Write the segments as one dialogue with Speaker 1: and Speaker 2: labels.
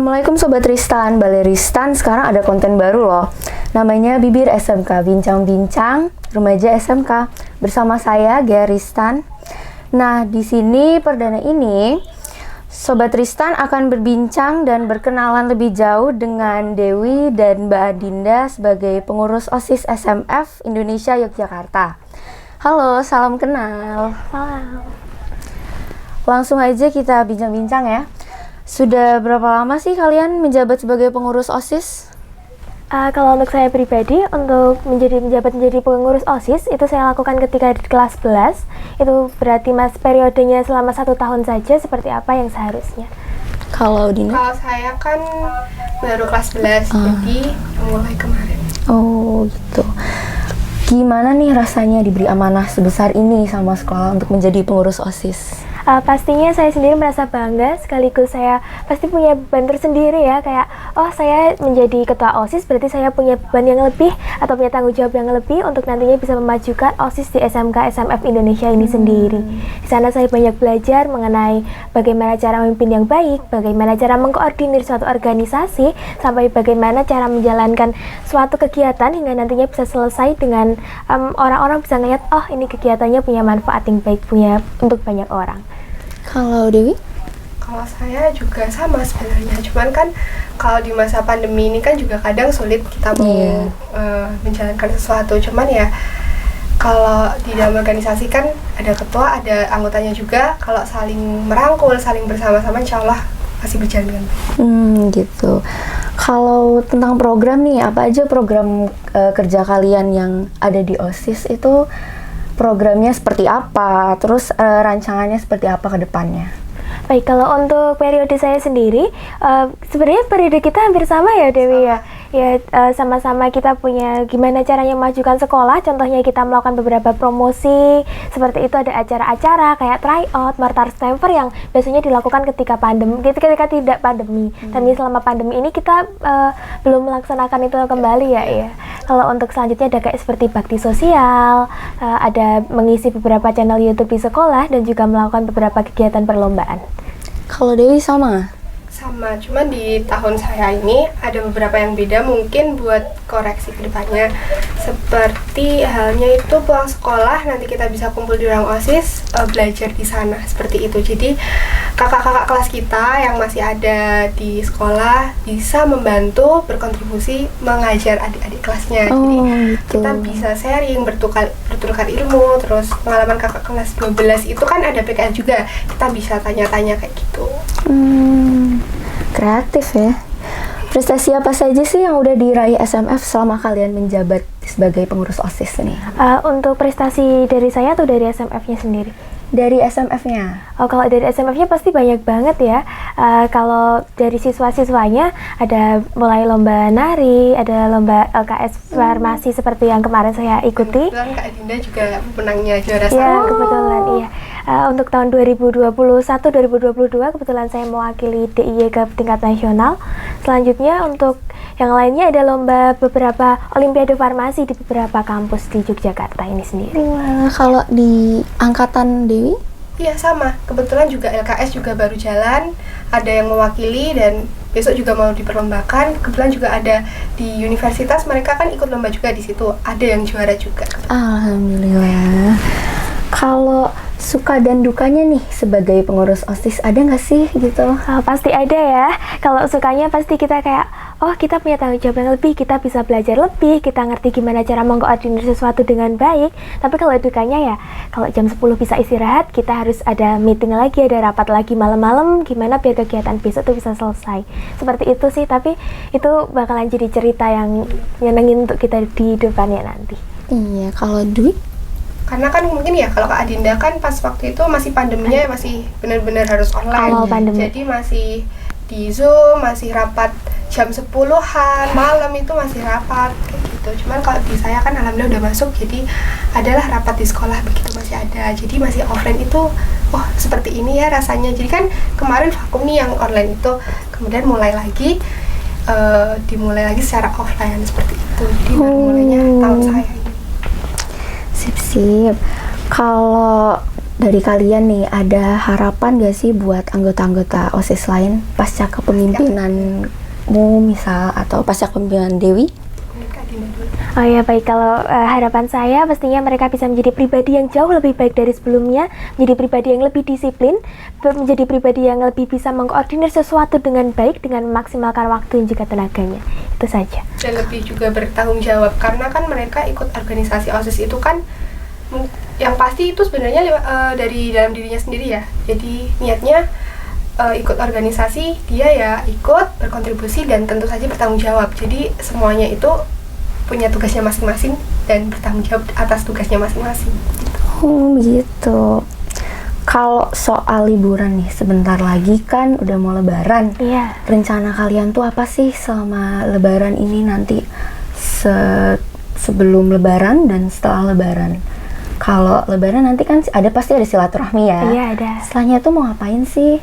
Speaker 1: Assalamualaikum Sobat Ristan, Balai Ristan sekarang ada konten baru loh. Namanya Bibir SMK, Bincang-Bincang Remaja SMK. Bersama saya, Gea Ristan. Nah, di sini perdana ini, Sobat Ristan akan berbincang dan berkenalan lebih jauh dengan Dewi dan Mbak Adinda sebagai pengurus OSIS SMF Indonesia Yogyakarta. Halo, salam kenal.
Speaker 2: Halo.
Speaker 1: Langsung aja kita bincang-bincang ya. Sudah berapa lama sih kalian menjabat sebagai pengurus OSIS?
Speaker 2: Kalau untuk saya pribadi, untuk menjadi pengurus OSIS, itu saya lakukan ketika di kelas 11. Itu berarti periodenya selama 1 tahun saja, seperti apa yang seharusnya.
Speaker 1: Kalau Dina?
Speaker 3: Kalau saya kan baru kelas 11, jadi mulai kemarin.
Speaker 1: Oh gitu. Gimana nih rasanya diberi amanah sebesar ini sama sekolah untuk menjadi pengurus OSIS?
Speaker 2: Pastinya saya sendiri merasa bangga, sekaligus saya pasti punya beban tersendiri ya, kayak saya menjadi ketua OSIS berarti saya punya beban yang lebih atau punya tanggung jawab yang lebih untuk nantinya bisa memajukan OSIS di SMK SMF Indonesia ini sendiri. Di sana saya banyak belajar mengenai bagaimana cara memimpin yang baik, bagaimana cara mengkoordinir suatu organisasi, sampai bagaimana cara menjalankan suatu kegiatan hingga nantinya bisa selesai dengan orang-orang bisa ngeliat, ini kegiatannya punya manfaat yang baik, punya untuk banyak orang.
Speaker 1: Kalau Dewi?
Speaker 3: Kalau saya juga sama sebenarnya, cuman kan kalau di masa pandemi ini kan juga kadang sulit kita mau menjalankan sesuatu. Cuman ya kalau di dalam organisasi kan ada ketua, ada anggotanya juga. Kalau saling merangkul, saling bersama-sama, insya Allah masih berjalan dengan baik.
Speaker 1: Gitu. Kalau tentang program nih, apa aja program kerja kalian yang ada di OSIS itu? Programnya seperti apa, terus rancangannya seperti apa ke depannya?
Speaker 2: Baik, kalau untuk periode saya sendiri, sebenarnya periode kita hampir sama ya Dewi ya. Ya, sama-sama kita punya gimana caranya memajukan sekolah. Contohnya kita melakukan beberapa promosi, seperti itu ada acara-acara kayak tryout, Martar Stamper yang biasanya dilakukan ketika tidak pandemi. Tapi selama pandemi ini kita belum melaksanakan itu kembali ya. Kalau untuk selanjutnya ada kayak seperti bakti sosial, ada mengisi beberapa channel YouTube di sekolah dan juga melakukan beberapa kegiatan perlombaan.
Speaker 1: Kalau Dewi sama?
Speaker 3: Sama, cuman di tahun saya ini ada beberapa yang beda mungkin buat koreksi ke depannya. Seperti halnya itu pulang sekolah nanti kita bisa kumpul di ruang OSIS, belajar di sana seperti itu. Jadi kakak-kakak kelas kita yang masih ada di sekolah bisa membantu berkontribusi mengajar adik-adik kelasnya. Jadi
Speaker 1: gitu.
Speaker 3: Kita bisa sharing, bertukar ilmu. Terus pengalaman kakak kelas 12 itu kan ada PKL juga, kita bisa tanya-tanya kayak gitu.
Speaker 1: Kreatif ya. Prestasi apa saja sih yang udah diraih SMF selama kalian menjabat sebagai pengurus OSIS nih?
Speaker 2: Untuk prestasi dari saya atau dari SMF-nya sendiri?
Speaker 1: Dari SMF-nya.
Speaker 2: Kalau dari SMF-nya pasti banyak banget ya. Kalau dari siswa-siswanya ada mulai lomba nari, ada lomba LKS farmasi seperti yang kemarin saya ikuti.
Speaker 3: Kebetulan Kak Dinda juga pemenangnya juara
Speaker 2: satu. Ya, kebetulan iya. Untuk tahun 2021-2022 kebetulan saya mewakili DIY ke tingkat nasional. Selanjutnya untuk yang lainnya ada lomba beberapa olimpiade farmasi di beberapa kampus di Yogyakarta ini sendiri.
Speaker 1: Wah, kalau di angkatan Dewi?
Speaker 3: Iya sama, kebetulan juga LKS juga baru jalan, ada yang mewakili dan besok juga mau diperlombakan. Kebetulan juga ada di universitas, mereka kan ikut lomba juga di situ, ada yang juara juga.
Speaker 1: Alhamdulillah. Kalau suka dan dukanya nih sebagai pengurus OSIS ada nggak sih gitu?
Speaker 2: Pasti ada ya. Kalau sukanya pasti kita kayak, kita punya tanggung jawab yang lebih, kita bisa belajar lebih, kita ngerti gimana cara mengkoordinir sesuatu dengan baik. Tapi kalau dukanya ya, kalau jam 10 bisa istirahat, kita harus ada meeting lagi, ada rapat lagi malam-malam, gimana biar kegiatan besok tuh bisa selesai. Seperti itu sih, tapi itu bakalan jadi cerita yang nyenengin untuk kita di depannya nanti.
Speaker 1: Iya, kalau Dwi?
Speaker 3: Karena kan mungkin ya kalau Kak Adinda kan pas waktu itu masih pandeminya masih benar-benar harus online.
Speaker 2: Awal pandemi.
Speaker 3: Jadi masih di Zoom, masih rapat jam 10-an malam itu masih rapat kayak gitu. Cuman kalau di saya kan alhamdulillah udah masuk, jadi adalah rapat di sekolah begitu masih ada. Jadi masih offline itu seperti ini ya rasanya. Jadi kan kemarin vakum nih yang online itu, kemudian dimulai lagi secara offline seperti itu. Jadi baru mulainya tahun saya ini.
Speaker 1: Sip. Kalau dari kalian nih, ada harapan gak sih buat anggota-anggota OSIS lain pasca kepemimpinanmu misal, atau pasca kepemimpinan Dewi?
Speaker 3: Kak Dinda dulu.
Speaker 2: Oh ya baik, kalau harapan saya pastinya mereka bisa menjadi pribadi yang jauh lebih baik dari sebelumnya, menjadi pribadi yang lebih disiplin, menjadi pribadi yang lebih bisa mengkoordinir sesuatu dengan baik, dengan memaksimalkan waktu dan juga tenaganya. Itu saja.
Speaker 3: Dan lebih juga bertanggung jawab, karena kan mereka ikut organisasi OSIS itu kan yang pasti itu sebenarnya dari dalam dirinya sendiri ya. Jadi niatnya ikut organisasi, dia ya ikut berkontribusi dan tentu saja bertanggung jawab. Jadi semuanya itu punya tugasnya masing-masing dan bertanggung jawab atas tugasnya masing-masing.
Speaker 1: Oh gitu. Kalau soal liburan nih, sebentar lagi kan udah mau lebaran.
Speaker 2: Iya.
Speaker 1: Rencana kalian tuh apa sih selama lebaran ini nanti, sebelum lebaran dan setelah lebaran? Kalau lebaran nanti kan pasti ada silaturahmi ya.
Speaker 2: Iya ada.
Speaker 1: Setelahnya tuh mau ngapain sih?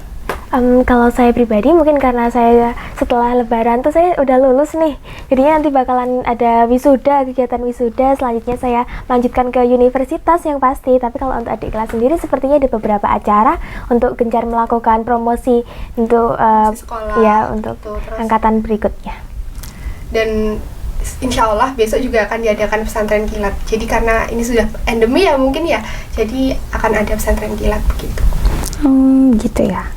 Speaker 2: Kalau saya pribadi mungkin karena saya setelah lebaran tuh saya udah lulus nih, jadinya nanti bakalan ada wisuda, kegiatan wisuda. Selanjutnya saya lanjutkan ke universitas yang pasti. Tapi kalau untuk adik kelas sendiri sepertinya ada beberapa acara untuk gencar melakukan promosi untuk
Speaker 3: Sekolah,
Speaker 2: ya untuk
Speaker 3: gitu. Terus
Speaker 2: angkatan berikutnya.
Speaker 3: dan insya Allah besok juga akan diadakan pesantren kilat. Jadi karena ini sudah endemi ya mungkin ya, jadi akan ada pesantren kilat begitu.
Speaker 1: Gitu ya.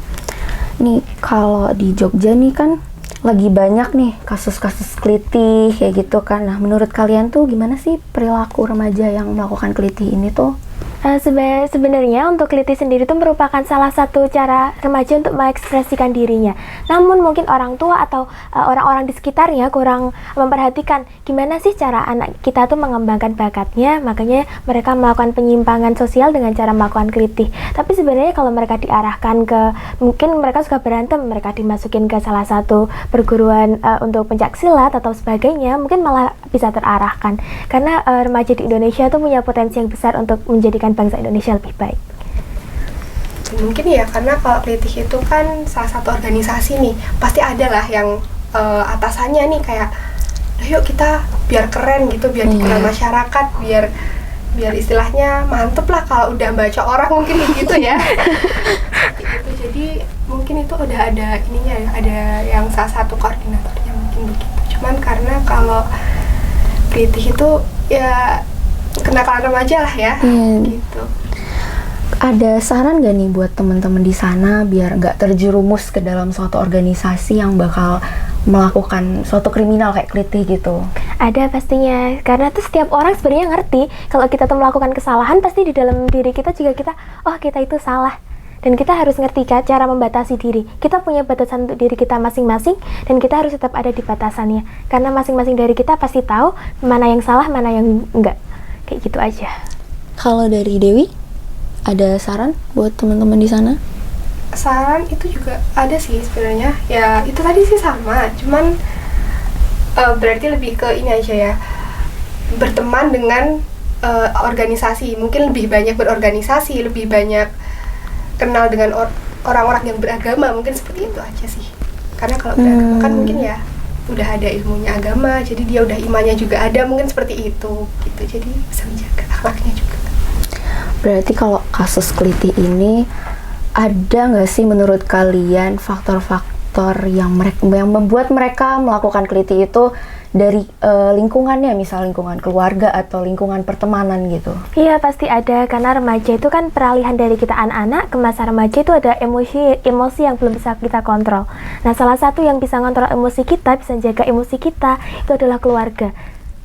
Speaker 1: Nih kalau di Jogja nih kan lagi banyak nih kasus-kasus kelitih kayak gitu kan. Nah menurut kalian tuh gimana sih perilaku remaja yang melakukan kelitih ini tuh?
Speaker 2: Sebenarnya untuk kelitih sendiri itu merupakan salah satu cara remaja untuk mengekspresikan dirinya. Namun mungkin orang tua atau orang-orang di sekitarnya kurang memperhatikan gimana sih cara anak kita tuh mengembangkan bakatnya. Makanya mereka melakukan penyimpangan sosial dengan cara melakukan kelitih. Tapi sebenarnya kalau mereka diarahkan ke, mungkin mereka suka berantem, mereka dimasukin ke salah satu perguruan untuk pencaksilat atau sebagainya, mungkin malah bisa terarahkan. Karena remaja di Indonesia tuh punya potensi yang besar untuk menjadikan bangsa Indonesia lebih baik.
Speaker 3: Mungkin ya karena kalau kelitih itu kan salah satu organisasi nih, pasti ada lah yang atasannya nih kayak, yuk kita biar keren gitu, biar dikenal masyarakat, biar istilahnya mantep lah kalau udah baca orang mungkin gitu ya. Gitu. Jadi mungkin itu udah ada ininya ya, ada yang salah satu koordinatornya mungkin begitu. Cuman karena kalau kelitih itu ya kenakalan remaja lah ya, gitu.
Speaker 1: Ada saran gak nih buat teman-teman di sana biar nggak terjerumus ke dalam suatu organisasi yang bakal melakukan suatu kriminal kayak kelitih gitu?
Speaker 2: Ada pastinya, karena tuh setiap orang sebenarnya ngerti kalau kita tuh melakukan kesalahan, pasti di dalam diri kita juga kita itu salah. Dan kita harus ngerti cara membatasi diri. Kita punya batasan untuk diri kita masing-masing, dan kita harus tetap ada di batasannya. Karena masing-masing dari kita pasti tahu mana yang salah, mana yang enggak. Kayak gitu aja.
Speaker 1: Kalau dari Dewi, ada saran buat teman-teman di sana?
Speaker 3: Saran itu juga ada sih sebenarnya. Ya itu tadi sih sama, cuman berarti lebih ke ini aja ya. Berteman dengan organisasi, mungkin lebih banyak berorganisasi, lebih banyak kenal dengan orang-orang yang beragama, mungkin seperti itu aja sih. Karena kalau beragama kan mungkin ya udah ada ilmunya agama, jadi dia udah imannya juga ada, mungkin seperti itu gitu. Jadi bisa menjaga akhlaknya juga.
Speaker 1: Berarti kalau kasus kelitih ini, ada nggak sih menurut kalian faktor-faktor yang membuat mereka melakukan kelitih itu dari lingkungannya, misal lingkungan keluarga atau lingkungan pertemanan gitu?
Speaker 2: Iya pasti ada, karena remaja itu kan peralihan dari kita anak-anak ke masa remaja itu ada emosi yang belum bisa kita kontrol. Nah salah satu yang bisa kontrol emosi kita, bisa jaga emosi kita, itu adalah keluarga.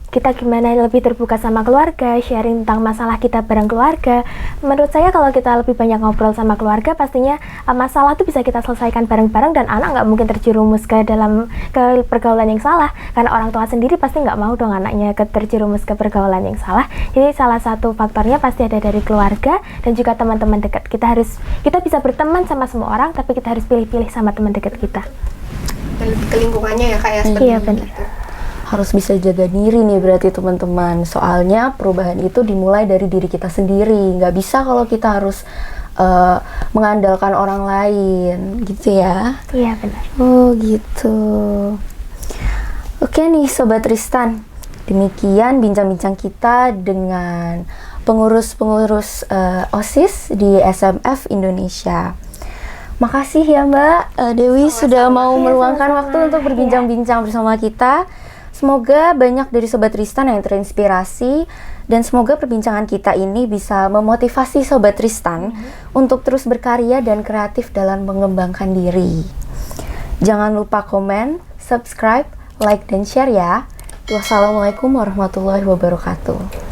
Speaker 2: Kita gimana lebih terbuka sama keluarga, sharing tentang masalah kita bareng keluarga. Menurut saya kalau kita lebih banyak ngobrol sama keluarga, pastinya masalah itu bisa kita selesaikan bareng-bareng, dan anak nggak mungkin terjerumus ke pergaulan yang salah. Karena orang tua sendiri pasti nggak mau dong anaknya terjerumus ke pergaulan yang salah. Jadi salah satu faktornya pasti ada dari keluarga dan juga teman-teman dekat. Kita bisa berteman sama semua orang, tapi kita harus pilih-pilih sama teman dekat kita.
Speaker 3: Dan lebih ke lingkungannya ya kayak seperti
Speaker 2: Iya
Speaker 3: itu.
Speaker 2: benar.
Speaker 1: Harus bisa jaga diri nih berarti teman-teman. Soalnya perubahan itu dimulai dari diri kita sendiri. Nggak bisa kalau kita harus mengandalkan orang lain, gitu ya?
Speaker 2: Iya benar.
Speaker 1: Oh gitu. Oke nih Sobat Tristan, demikian bincang-bincang kita dengan pengurus-pengurus OSIS di SMF Indonesia. Makasih ya Mbak Dewi sudah mau meluangkan waktu untuk berbincang-bincang bersama kita. Semoga banyak dari Sobat Tristan yang terinspirasi dan semoga perbincangan kita ini bisa memotivasi Sobat Tristan untuk terus berkarya dan kreatif dalam mengembangkan diri. Jangan lupa komen, subscribe, like, dan share ya. Wassalamualaikum warahmatullahi wabarakatuh.